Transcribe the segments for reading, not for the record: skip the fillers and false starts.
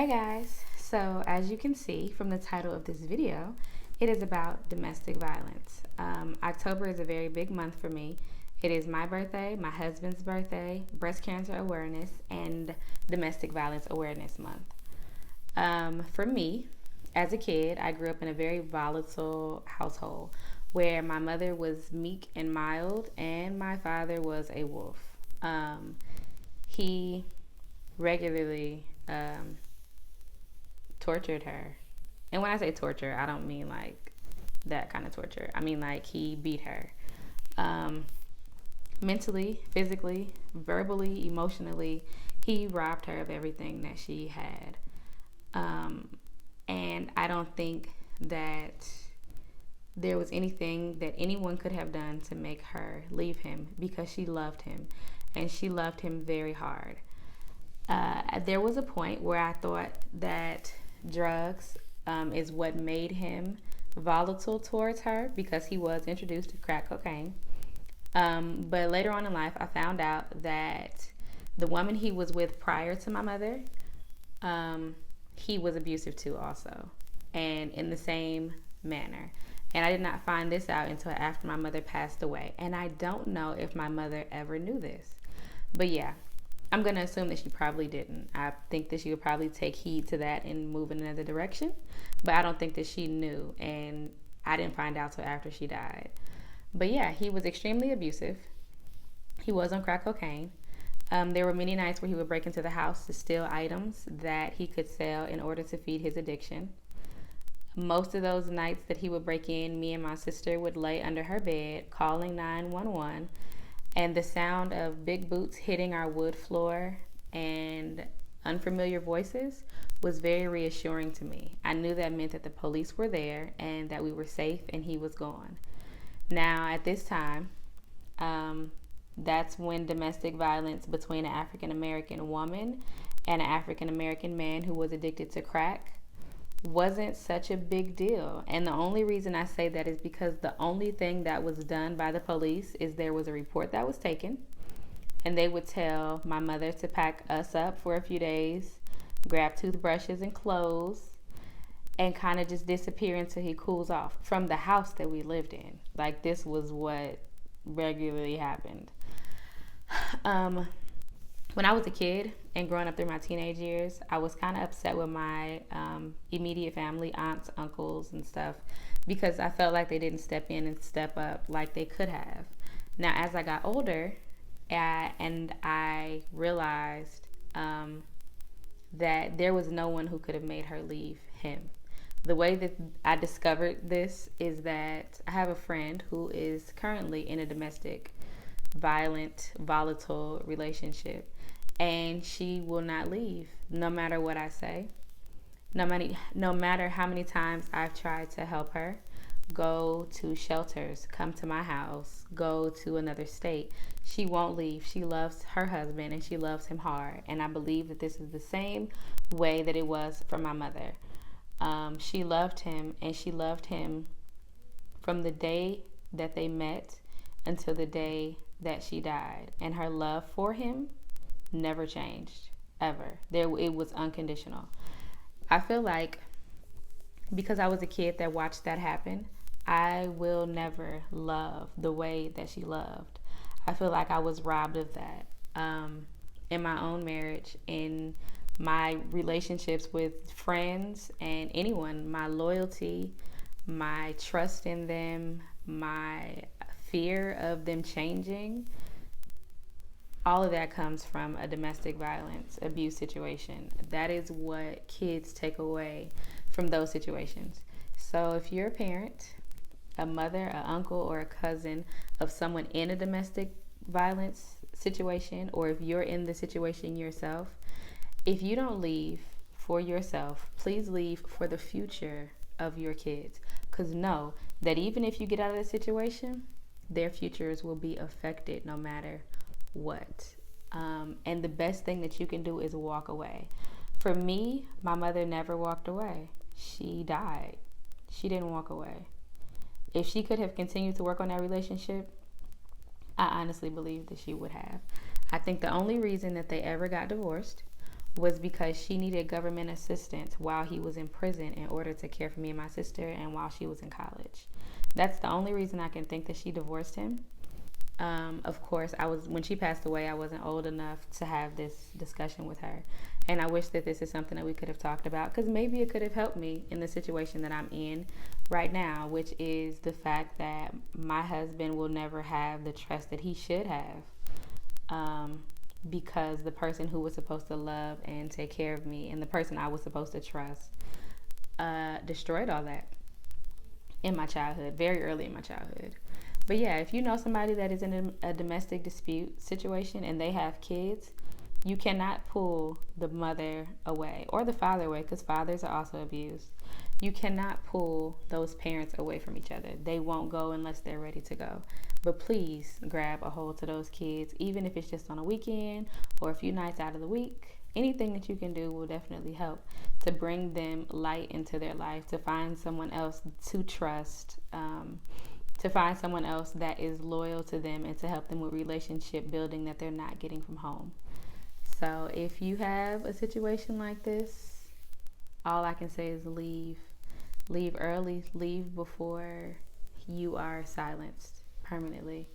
Hey guys, so as you can see from the title of this video, it is about domestic violence. October is a very big month for me. It is my birthday, my husband's birthday, breast cancer awareness, and domestic violence awareness month. For me, as a kid, I grew up in a very volatile household where my mother was meek and mild, and my father was a wolf. He regularly tortured her. And when I say torture, I don't mean like that kind of torture. I mean like he beat her. Um, Mentally, physically, verbally, emotionally, he robbed her of everything that she had. Um, and I don't think that there was anything that anyone could have done to make her leave him because she loved him and she loved him very hard. There was a point where I thought that drugs is what made him volatile towards her because he was introduced to crack cocaine. But later on in life, I found out that the woman he was with prior to my mother, he was abusive to also, and in the same manner. And I did not find this out until after my mother passed away. And I don't know if my mother ever knew this. But yeah, I'm going to assume that she probably didn't. I think that she would probably take heed to that and move in another direction. But I don't think that she knew. And I didn't find out till after she died. But yeah, he was extremely abusive. He was on crack cocaine. There were many nights where he would break into the house to steal items that he could sell in order to feed his addiction. Most of those nights that he would break in, me and my sister would lay under her bed calling 911, and the sound of big boots hitting our wood floor and unfamiliar voices was very reassuring to me. I knew that meant that the police were there and that we were safe and he was gone. Now, at this time, that's when domestic violence between an African American woman and an African American man who was addicted to crack wasn't such a big deal. And the only reason I say that is because the only thing that was done by the police is there was a report that was taken, and they would tell my mother to pack us up for a few days, grab toothbrushes and clothes, and kind of just disappear until he cools off from the house that we lived in. Like, this was what regularly happened. Um, when I was a kid and growing up through my teenage years, I was kind of upset with my immediate family, aunts, uncles, and stuff, because I felt like they didn't step in and step up like they could have. Now, as I got older, and I realized that there was no one who could have made her leave him. The way that I discovered this is that I have a friend who is currently in a domestic, violent, volatile relationship, and she will not leave no matter what I say. No matter how many times I've tried to help her go to shelters, come to my house, go to another state, she won't leave. She loves her husband and she loves him hard. And I believe that this is the same way that it was for my mother. She loved him, and she loved him from the day that they met until the day that she died. And her love for him never changed, ever. It was unconditional. I feel like because I was a kid that watched that happen, I will never love the way that she loved. I feel like I was robbed of that in my own marriage, in my relationships with friends and anyone, my loyalty, my trust in them, my fear of them changing. All of that comes from a domestic violence abuse situation. That is what kids take away from those situations. So if you're a parent, a mother, an uncle, or a cousin of someone in a domestic violence situation, or if you're in the situation yourself, if you don't leave for yourself, please leave for the future of your kids. Because know that even if you get out of the situation, their futures will be affected no matter what. And the best thing that you can do is walk away. For me, my mother never walked away. She died. She didn't walk away. If she could have continued to work on that relationship, I honestly believe that she would have. I think the only reason that they ever got divorced was because she needed government assistance while he was in prison in order to care for me and my sister and while she was in college. That's the only reason I can think that she divorced him. Of course, I was when she passed away. I wasn't old enough to have this discussion with her, and I wish that this is something that we could have talked about because maybe it could have helped me in the situation that I'm in right now, which is the fact that my husband will never have the trust that he should have, because the person who was supposed to love and take care of me and the person I was supposed to trust destroyed all that in my childhood, very early in my childhood. But yeah, if you know somebody that is in a domestic dispute situation and they have kids, you cannot pull the mother away or the father away because fathers are also abused. You cannot pull those parents away from each other. They won't go unless they're ready to go. But please grab a hold to those kids, even if it's just on a weekend or a few nights out of the week. Anything that you can do will definitely help to bring them light into their life, to find someone else to trust, to find someone else that is loyal to them, and to help them with relationship building that they're not getting from home. So if you have a situation like this, all I can say is leave. Leave early, leave before you are silenced permanently.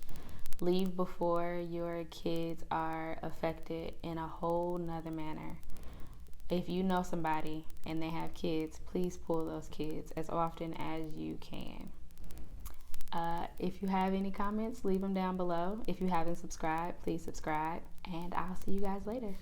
Leave before your kids are affected in a whole nother manner. If you know somebody and they have kids, please pull those kids as often as you can. If you have any comments, leave them down below. If you haven't subscribed, please subscribe, and I'll see you guys later.